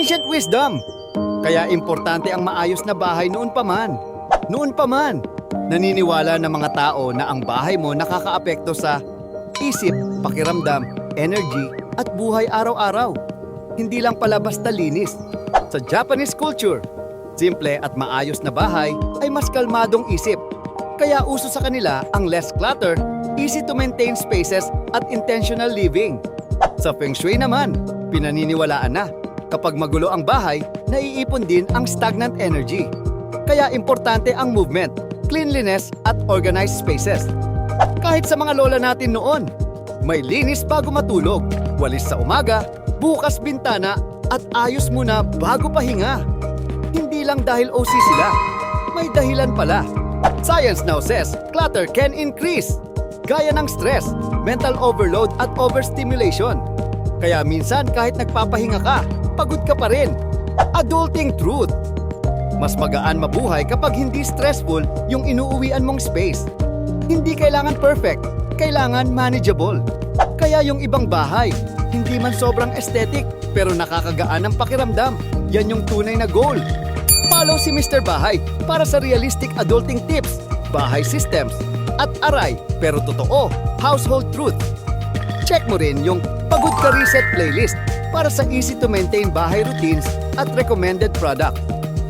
Ancient wisdom. Kaya importante ang maayos na bahay noon pa man. Noon pa man, naniniwala ng mga tao na ang bahay mo nakakaapekto sa isip, pakiramdam, energy, at buhay araw-araw. Hindi lang pala basta linis. Sa Japanese culture, simple at maayos na bahay ay mas kalmadong isip. Kaya uso sa kanila ang less clutter, easy to maintain spaces at intentional living. Sa Feng Shui naman, pinaniniwalaan na kapag magulo ang bahay, naiipon din ang stagnant energy. Kaya importante ang movement, cleanliness at organized spaces. Kahit sa mga lola natin noon, may linis bago matulog, walis sa umaga, bukas bintana at ayos muna bago pahinga. Hindi lang dahil OC sila, may dahilan pala. Science now says clutter can increase, gaya ng stress, mental overload at overstimulation. Kaya minsan kahit nagpapahinga ka, pagod ka pa rin. Adulting truth. Mas magaan mabuhay kapag hindi stressful yung inuuwian mong space. Hindi kailangan perfect, kailangan manageable. Kaya yung ibang bahay, hindi man sobrang aesthetic, pero nakakagaan ng pakiramdam. Yan yung tunay na goal. Follow si Mr. Bahay para sa realistic adulting tips, bahay systems, at aray pero totoo, household truth. Check mo rin yung Pagod Ka Reset playlist para sa easy to maintain bahay routines at recommended product.